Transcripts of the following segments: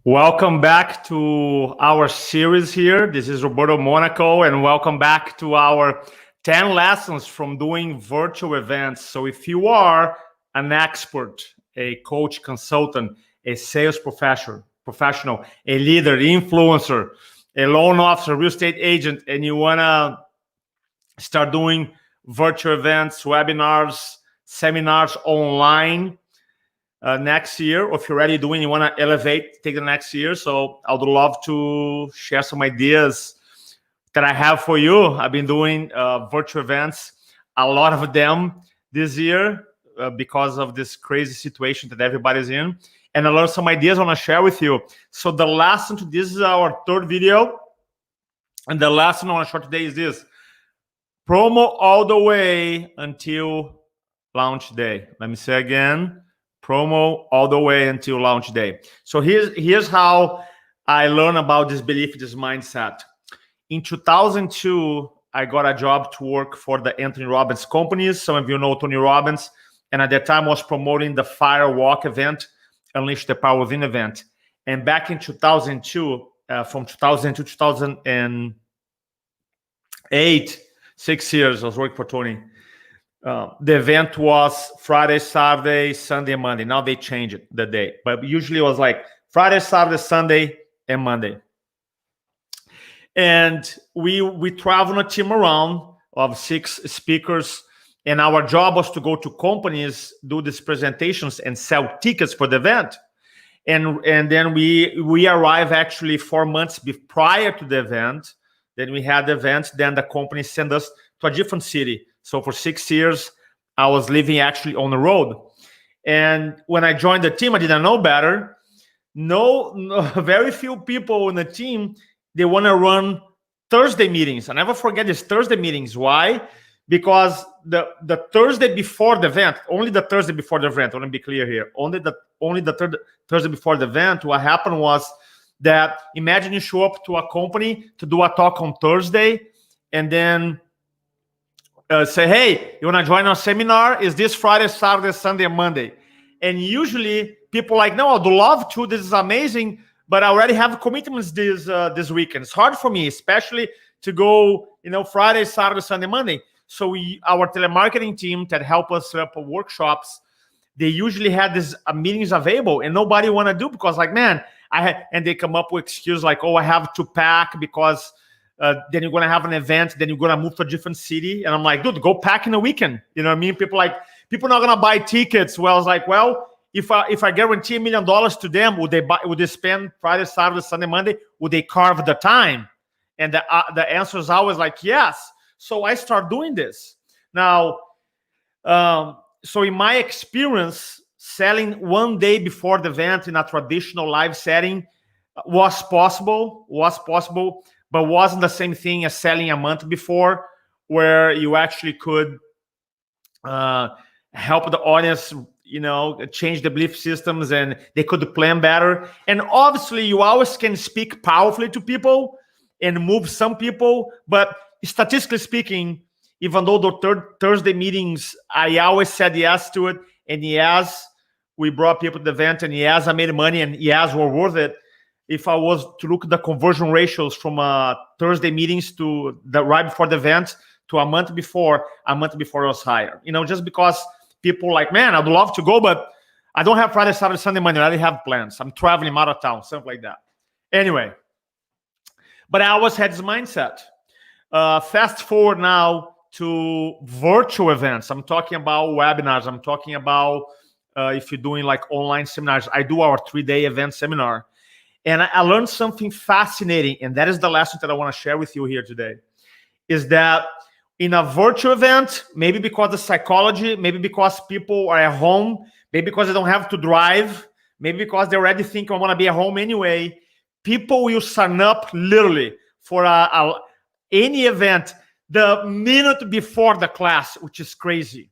Welcome back to our series here. This is Roberto Monaco, and welcome back to our 10 lessons from doing virtual events. So if you are an expert, a coach, consultant, a sales professional, a leader, influencer, a loan officer, real estate agent, and you want to start doing virtual events, webinars, seminars online, next year, or if you're already doing, you want to elevate, take the next year. So I would love to share some ideas that I have for you. I've been doing virtual events, a lot of them this year because of this crazy situation that everybody's in. And I learned some ideas I want to share with you. So the lesson to this is our third video. And the lesson I want to share today is this: promo all the way until launch day. Let me say again. Promo all the way until launch day. So here's how I learned about this belief, this mindset. In 2002, I got a job to work for the Anthony Robbins companies. Some of you know Tony Robbins. And at that time, I was promoting the Fire Walk event, Unleash the Power Within event. And back in 2002, from 2002 to 2008, 6 years, I was working for Tony. The event was Friday, Saturday, Sunday, Monday. Now they changed it, the day. But usually it was like Friday, Saturday, Sunday, and Monday. And we traveled a team around of 6 speakers. And our job was to go to companies, do these presentations, and sell tickets for the event. And then we arrived actually 4 months prior to the event. Then we had the event. Then the company sent us to a different city. So for 6 years, I was living actually on the road. And when I joined the team, I didn't know better. Very few people in the team, they want to run Thursday meetings. I never forget these Thursday meetings. Why? Because the Thursday before the event, only the Thursday before the event, I want to be clear here, only the Thursday before the event, what happened was that imagine you show up to a company to do a talk on Thursday, and then say, hey, you want to join our seminar? Is this Friday, Saturday, Sunday, and Monday? And usually people are like, no, I'd love to. This is amazing, but I already have commitments this weekend. It's hard for me, especially to go, Friday, Saturday, Sunday, Monday. So our telemarketing team that help us set up workshops, they usually had these meetings available, and nobody want to do because, like, man, and they come up with excuses like, oh, I have to pack because then you're going to have an event, then you're going to move to a different city. And I'm like, dude, go pack in a weekend. You know what I mean? People are not going to buy tickets. Well, I was like, well, if I guarantee $1 million to them, would they spend Friday, Saturday, Sunday, Monday? Would they carve the time? And the answer is always like, yes. So I start doing this. Now, so in my experience, selling one day before the event in a traditional live setting was possible, but wasn't the same thing as selling a month before, where you actually could help the audience, change the belief systems, and they could plan better. And obviously, you always can speak powerfully to people and move some people. But statistically speaking, even though the Thursday meetings, I always said yes to it. And yes, we brought people to the event, and yes, I made money, and yes, we're worth it. If I was to look at the conversion ratios from Thursday meetings to the right before the event to a month before it was higher. Just because people like, man, I'd love to go, but I don't have Friday, Saturday, Sunday, Monday. I already have plans. I'm traveling, I'm out of town, something like that. Anyway, but I always had this mindset. Fast forward now to virtual events. I'm talking about webinars. I'm talking about if you're doing like online seminars. I do our 3-day event seminar. And I learned something fascinating. And that is the lesson that I want to share with you here today. Is that in a virtual event, maybe because of psychology, maybe because people are at home, maybe because they don't have to drive, maybe because they already think I want to be at home anyway, people will sign up literally for any event the minute before the class, which is crazy.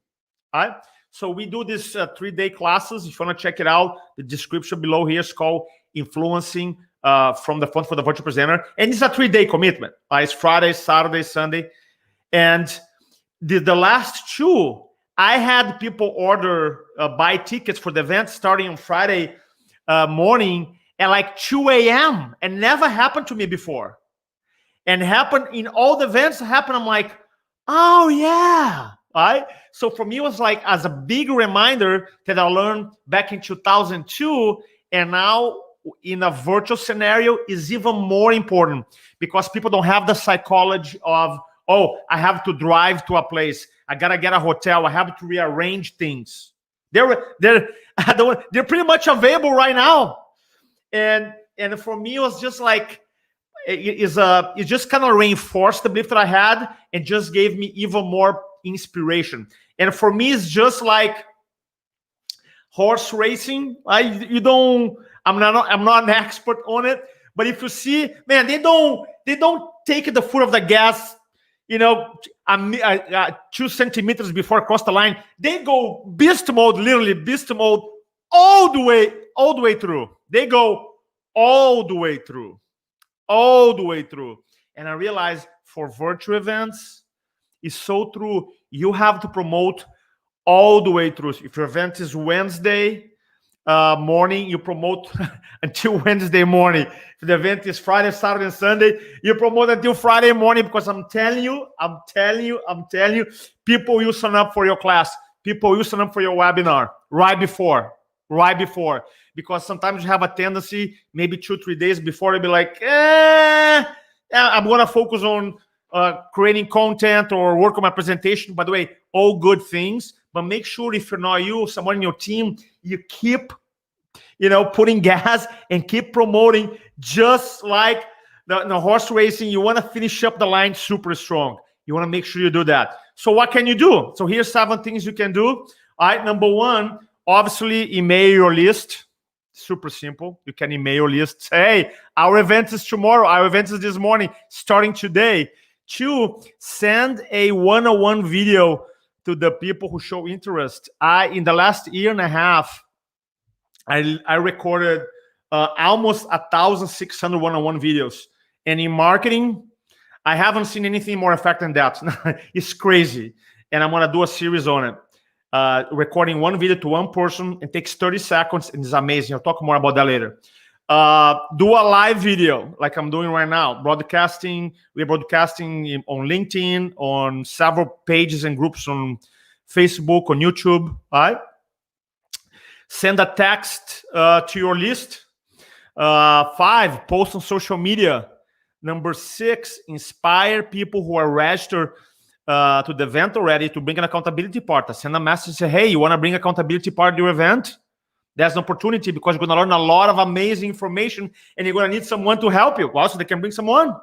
All right? So we do this 3-day classes. If you want to check it out, the description below here is called Influencing from the Fund for the Virtual Presenter. And it's a 3-day commitment. It's Friday, Saturday, Sunday. And the last 2, I had people order, buy tickets for the event starting on Friday morning at like 2 a.m. and never happened to me before. And happened in all the events happened. I'm like, oh yeah. Right? So for me, it was like as a big reminder that I learned back in 2002. And now in a virtual scenario is even more important because people don't have the psychology of, oh, I have to drive to a place. I got to get a hotel. I have to rearrange things. They're pretty much available right now. And for me, it was just like, it just kind of reinforced the belief that I had and just gave me even more inspiration. And for me, it's just like horse racing. I'm not an expert on it, but if you see, man, they don't take the foot of the gas, 2 centimeters before across the line. They go beast mode, literally beast mode, all the way through. They go all the way through. And I realized for virtual events, it's so true. You have to promote all the way through. If your event is Wednesday morning, you promote until Wednesday morning. If the event is Friday, Saturday, and Sunday, you promote until Friday morning, because I'm telling you, people will sign up for your class. People will sign up for your webinar right before. Because sometimes you have a tendency, maybe 2-3 days before, to be like, I'm going to focus on creating content or work on my presentation. By the way, all good things, but make sure if you're not you, someone in your team, you keep, putting gas and keep promoting, just like the horse racing. You want to finish up the line super strong. You want to make sure you do that. So what can you do? So here's 7 things you can do. All right, number 1, obviously email your list. Super simple. You can email your list. Hey, our event is tomorrow. Our event is this morning, starting today. 2, send a one-on-one video to the people who show interest. In the last year and a half, I recorded almost 1,600 one-on-one videos. And in marketing, I haven't seen anything more effective than that. It's crazy. And I'm going to do a series on it. Recording one video to one person. It takes 30 seconds and it's amazing. I'll talk more about that later. Do a live video like I'm doing right now. Broadcasting. We're broadcasting on LinkedIn, on several pages and groups on Facebook, on YouTube. All right. Send a text to your list. 5, post on social media. Number 6, inspire people who are registered to the event already to bring an accountability partner. Send a message, say, hey, you want to bring accountability partner to your event? There's an opportunity, because you're going to learn a lot of amazing information and you're going to need someone to help you. Well, so they can bring someone.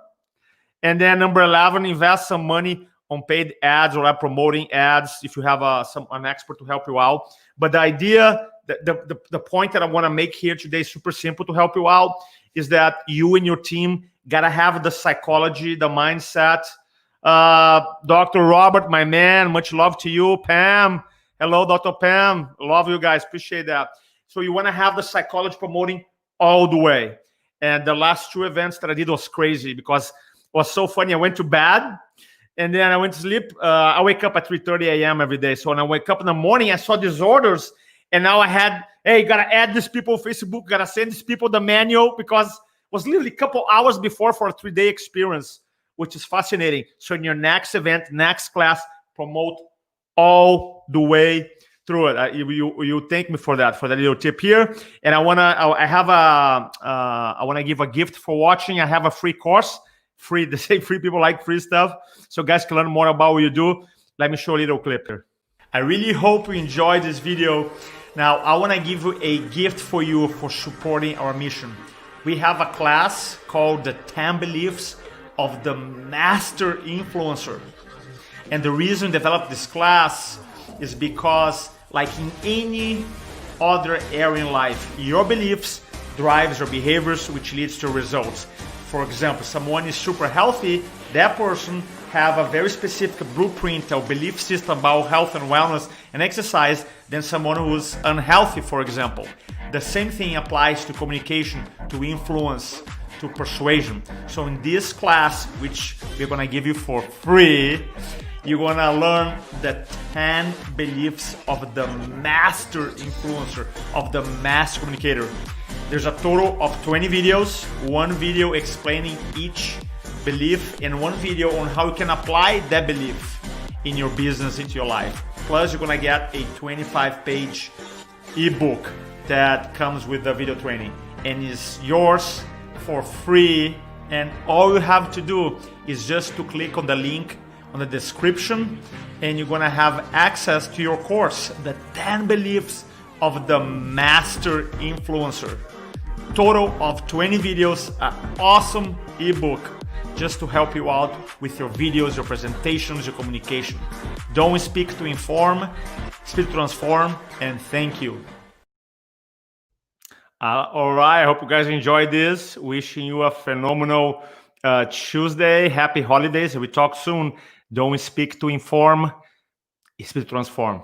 And then number 11, invest some money on paid ads or promoting ads if you have an expert to help you out. But the idea, the point that I want to make here today is super simple to help you out, is that you and your team got to have the psychology, the mindset. Dr. Robert, my man, much love to you. Pam, hello, Dr. Pam. Love you guys. Appreciate that. So you want to have the psychology promoting all the way. And the last 2 events that I did was crazy, because it was so funny. I went to bed and then I went to sleep. I wake up at 3:30 a.m. every day. So when I wake up in the morning, I saw these orders, and now I had, hey, got to add these people on Facebook, got to send these people the manual, because it was literally a couple hours before for a 3-day experience, which is fascinating. So in your next event, next class, promote all the way through it. You thank me for that little tip here. And I want to give a gift for watching. I have a free course, free. They say free people like free stuff. So guys can learn more about what you do. Let me show a little clip here. I really hope you enjoyed this video. Now, I want to give you a gift for you for supporting our mission. We have a class called the 10 Beliefs of the Master Influencer. And the reason we developed this class is because, like in any other area in life, your beliefs drives your behaviors, which leads to results. For example, someone is super healthy, that person have a very specific blueprint or belief system about health and wellness and exercise than someone who's unhealthy, for example. The same thing applies to communication, to influence, to persuasion. So in this class, which we're gonna give you for free, you're gonna learn the 10 beliefs of the master influencer, of the master communicator. There's a total of 20 videos, one video explaining each belief and one video on how you can apply that belief in your business, into your life. Plus, you're gonna get a 25-page ebook that comes with the video training and is yours for free. And all you have to do is just to click on the link on the description and you're gonna have access to your course, the 10 Beliefs of the Master Influencer. Total of 20 videos, an awesome ebook just to help you out with your videos, your presentations, your communication. Don't speak to inform, speak to transform, and thank you. All right, I hope you guys enjoyed this. Wishing you a phenomenal Tuesday. Happy holidays. We talk soon. Don't speak to inform, speak to transform.